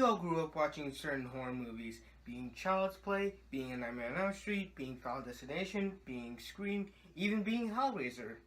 all grew up watching certain horror movies, being Child's Play, being A Nightmare on Elm Street, being Final Destination, being Scream, even being Hellraiser.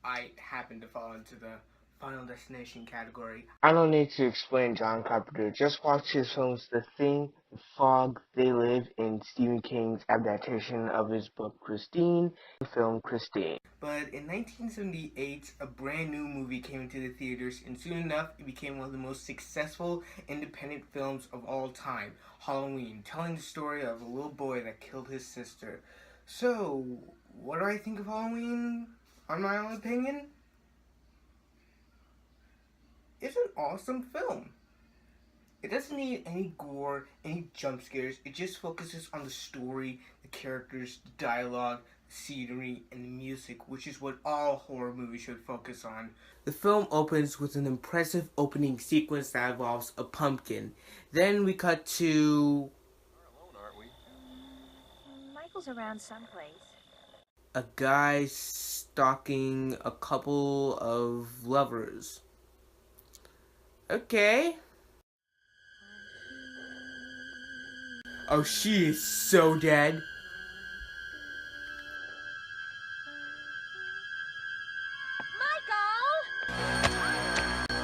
I happen to fall into the Final Destination category. I don't need to explain John Carpenter. Just watch his films The Thing, The Fog, They Live, and Stephen King's adaptation of his book Christine, the film Christine. But in 1978, a brand new movie came into the theaters, and soon enough, it became one of the most successful independent films of all time, Halloween, telling the story of a little boy that killed his sister. So, what do I think of Halloween, on my own opinion? It's an awesome film. It doesn't need any gore, any jump scares. It just focuses on the story, the characters, the dialogue, the scenery, and the music, which is what all horror movies should focus on. The film opens with an impressive opening sequence that involves a pumpkin. Then we cut to... We're alone, aren't we? Michael's around someplace. A guy stalking a couple of lovers. Okay. Oh, she is so dead. Michael!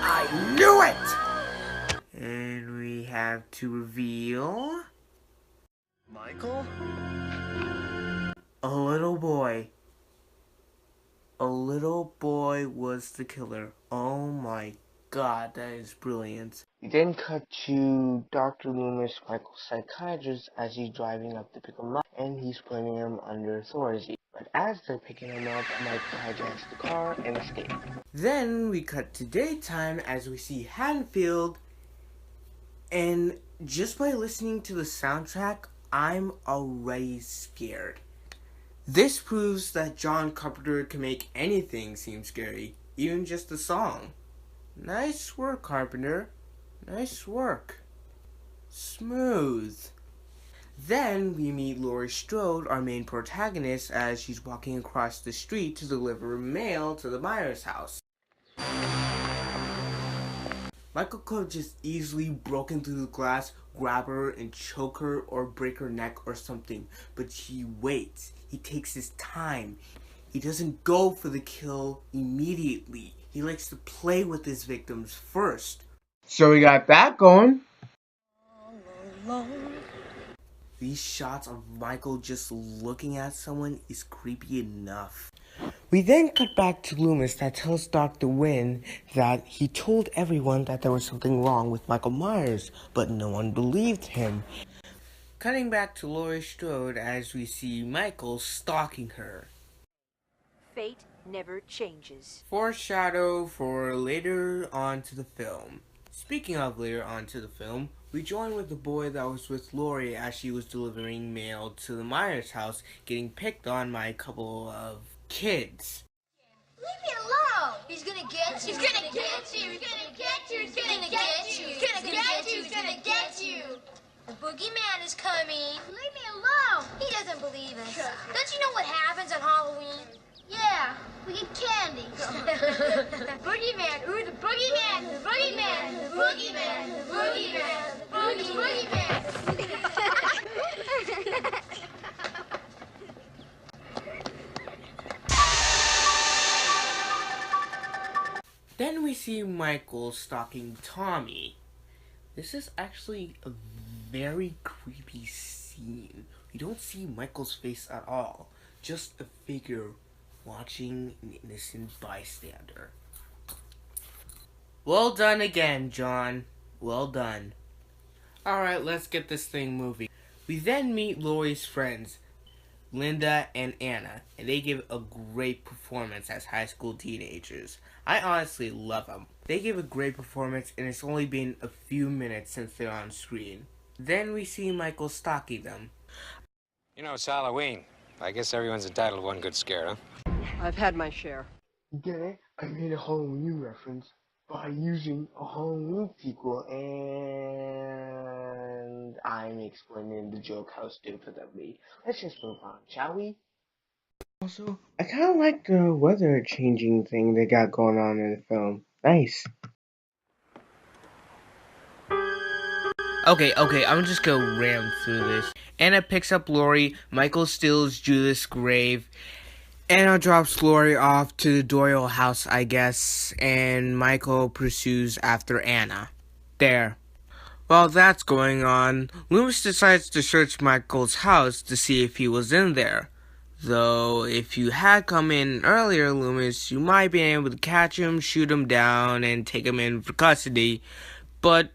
I knew it! And we have to reveal... Michael? A little boy. A little boy was the killer. Oh my god, that is brilliant. We then cut to Dr. Loomis, Michael's psychiatrist, as he's driving up to pick him up, and he's putting him under authority. But as they're picking him up, Michael hijacks the car and escapes. Then we cut to daytime as we see Haddonfield, and just by listening to the soundtrack, I'm already scared. This proves that John Carpenter can make anything seem scary, even just a song. Nice work, Carpenter. Nice work. Smooth. Then we meet Laurie Strode, our main protagonist, as she's walking across the street to deliver mail to the Myers house. Michael could have just easily broken through the glass, grab her, and choke her or break her neck or something, but he waits. He takes his time. He doesn't go for the kill immediately. He likes to play with his victims first. So we got that going. These shots of Michael just looking at someone is creepy enough. We then cut back to Loomis that tells Dr. Wynn that he told everyone that there was something wrong with Michael Myers, but no one believed him. Cutting back to Laurie Strode as we see Michael stalking her. Fate never changes. Foreshadow for later on to the film. Speaking of later on to the film, we join with the boy that was with Laurie as she was delivering mail to the Myers house, getting picked on by a couple of kids. Leave me alone! He's gonna get you! He's gonna get you! He's gonna get you! He's gonna get you! He's gonna get you! He's gonna get you! The boogeyman is coming! Leave me alone! He doesn't believe us. Don't you know what happens on Halloween? Yeah, we get candy. The boogeyman! Ooh, the boogeyman! The boogeyman! The boogeyman! The boogeyman! The boogeyman! Then we see Michael stalking Tommy. This is actually a very creepy scene. We don't see Michael's face at all, just a figure watching an innocent bystander. Well done again, John. Well done. Alright, let's get this thing moving. We then meet Laurie's friends, Linda and Anna, and they give a great performance as high school teenagers. I honestly love them. They give a great performance, and it's only been a few minutes since they're on screen. Then we see Michael stalking them. You know, it's Halloween. I guess everyone's entitled to one good scare, huh? I've had my share. Today, I made a Halloween reference by using a Halloween sequel, and I'm explaining the joke how stupid that would be. Let's just move on, shall we? Also, I kind of like the weather changing thing they got going on in the film. Nice. Okay, I'm just gonna ram through this. Anna picks up Lori, Michael steals Judith's grave, Anna drops Lori off to the Doyle house, I guess, and Michael pursues after Anna. There. While that's going on, Loomis decides to search Michael's house to see if he was in there. Though, if you had come in earlier, Loomis, you might be able to catch him, shoot him down, and take him in for custody. But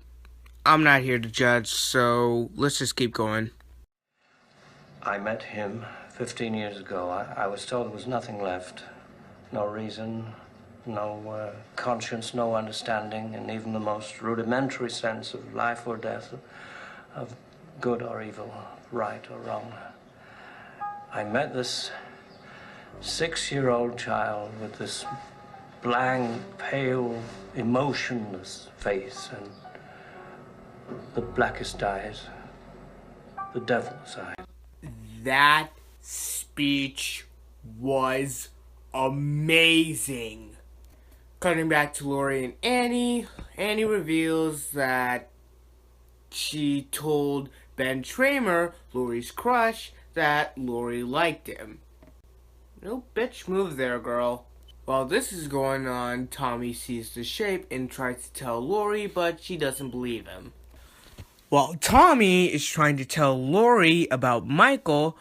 I'm not here to judge, so let's just keep going. I met him 15 years ago. I was told there was nothing left. No reason, no conscience, no understanding, and even the most rudimentary sense of life or death, of good or evil, right or wrong. I met this 6-year-old child with this blank, pale, emotionless face and the blackest eyes, the devil's eyes. That speech was amazing. Cutting back to Lori and Annie, Annie reveals that she told Ben Tramer, Lori's crush, that Lori liked him. No bitch move there, girl. While this is going on, Tommy sees the shape and tries to tell Lori, but she doesn't believe him. While Tommy is trying to tell Lori about Michael,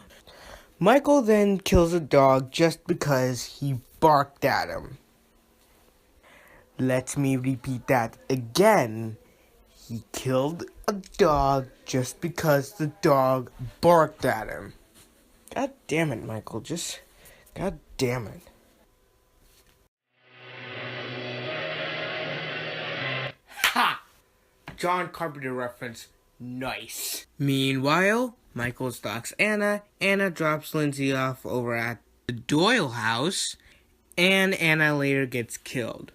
Michael then kills a dog just because he barked at him. Let me repeat that again. He killed a dog just because the dog barked at him. God damn it, Michael. God damn it. Ha! John Carpenter reference. Nice. Meanwhile, Michael stalks Anna. Anna drops Lindsay off over at the Doyle house. And Anna later gets killed.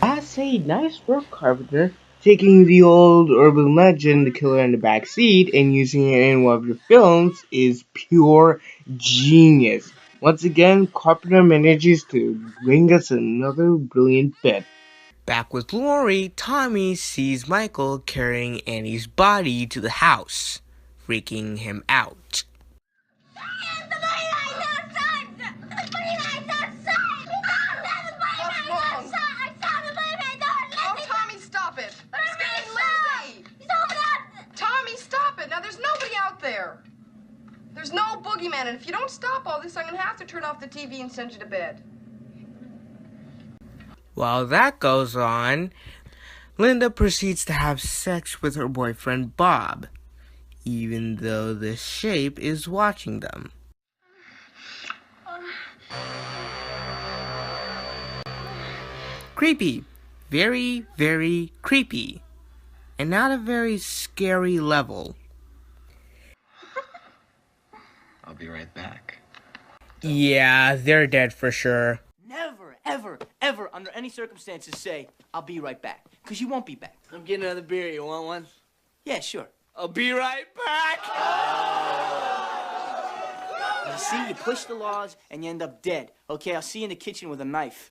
I say nice work, Carpenter. Taking the old urban legend, The Killer in the Backseat, and using it in one of your films is pure genius. Once again, Carpenter manages to bring us another brilliant bit. Back with Lori, Tommy sees Michael carrying Annie's body to the house, freaking him out. There's no boogeyman, and if you don't stop all this, I'm gonna have to turn off the TV and send you to bed. While that goes on, Linda proceeds to have sex with her boyfriend Bob, even though the shape is watching them. Creepy. Very, very creepy. And not a very scary level. I'll be right back. Yeah, they're dead for sure. Never, ever, ever, under any circumstances say, I'll be right back. Because you won't be back. I'm getting another beer. You want one? Yeah, sure. I'll be right back! You see, you push the laws and you end up dead. Okay, I'll see you in the kitchen with a knife.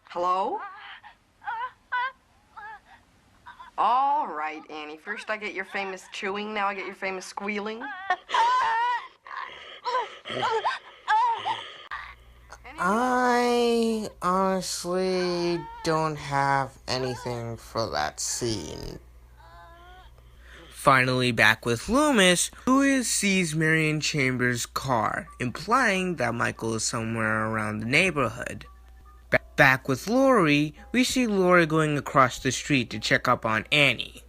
Hello? All right, Annie. First I get your famous chewing, now I get your famous squealing. I honestly don't have anything for that scene. Finally back with Loomis, who sees Marion Chambers' car, implying that Michael is somewhere around the neighborhood. Back with Lori, we see Lori going across the street to check up on Annie.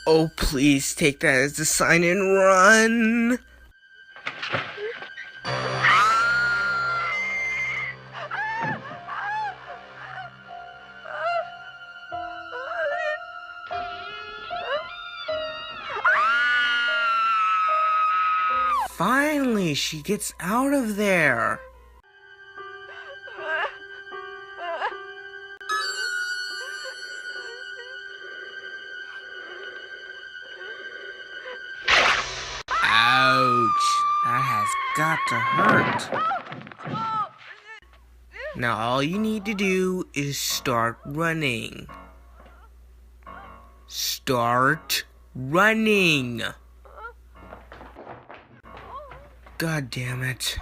Oh, please take that as a sign and run. Finally, she gets out of there. Ouch, that has got to hurt. Now all you need to do is start running. Start running. God damn it.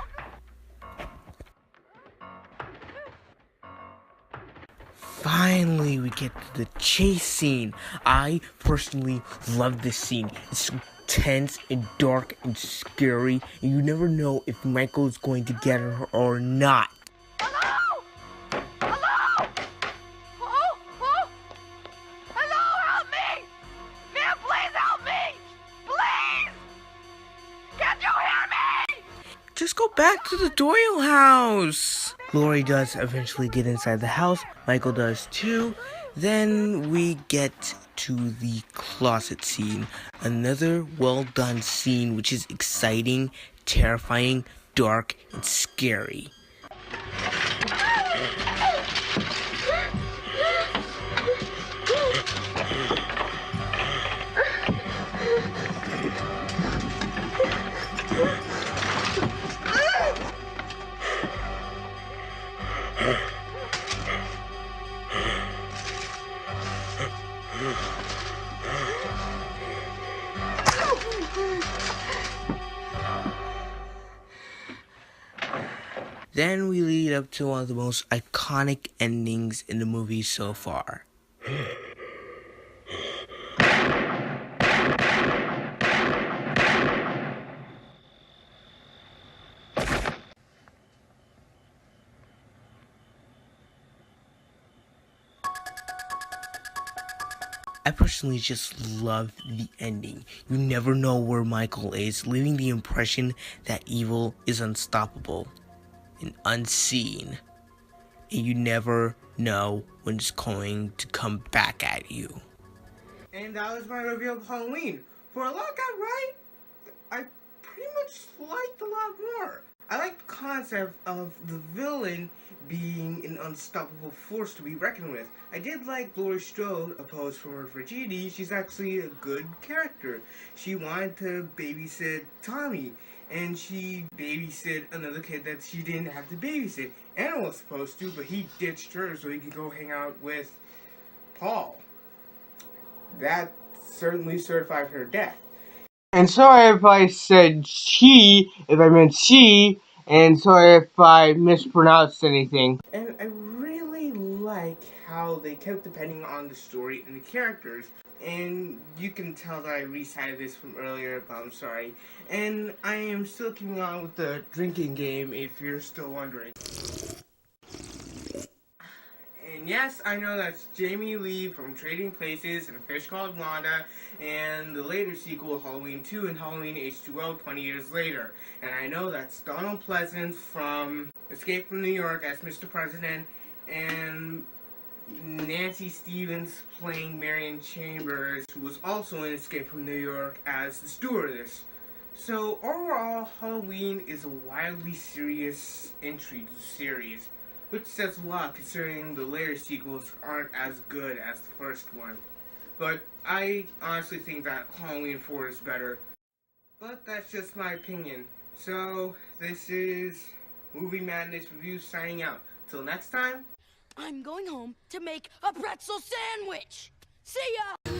Finally, we get to the chase scene. I personally love this scene. It's so tense and dark and scary, and you never know if Michael is going to get her or not. Hello? Hello? Oh, oh. Hello, help me! Man, please help me! Please! Can't you hear me? Just go back to the Doyle house. Glory does eventually get inside the house. Michael does too. Then we get to the closet scene. Another well done scene which is exciting, terrifying, dark, and scary. Then we lead up to one of the most iconic endings in the movie so far. I personally just love the ending. You never know where Michael is, leaving the impression that evil is unstoppable and unseen. And you never know when it's going to come back at you. And that was my review of Halloween. For a lot got right, I pretty much liked a lot more. I like the concept of the villain being an unstoppable force to be reckoned with. I did like Glory Strode, opposed from her frigidity. She's actually a good character. She wanted to babysit Tommy, and she babysit another kid that she didn't have to babysit. Anna was supposed to, but he ditched her so he could go hang out with Paul. That certainly certified her death. And sorry if I said she, if I meant she, and sorry if I mispronounced anything. And I really like how they kept depending on the story and the characters. And you can tell that I recited this from earlier, but I'm sorry. And I am still keeping on with the drinking game, if you're still wondering. And yes, I know that's Jamie Lee from Trading Places and A Fish Called Wanda, and the later sequel, Halloween 2 and Halloween H2O 20 years later. And I know that's Donald Pleasance from Escape from New York as Mr. President, and Nancy Stevens playing Marion Chambers, who was also in Escape from New York as the stewardess. So overall, Halloween is a wildly serious entry to the series, which says a lot considering the later sequels aren't as good as the first one. But I honestly think that Halloween 4 is better. But that's just my opinion. So this is Movie Madness Review signing out. Till next time. I'm going home to make a pretzel sandwich. See ya!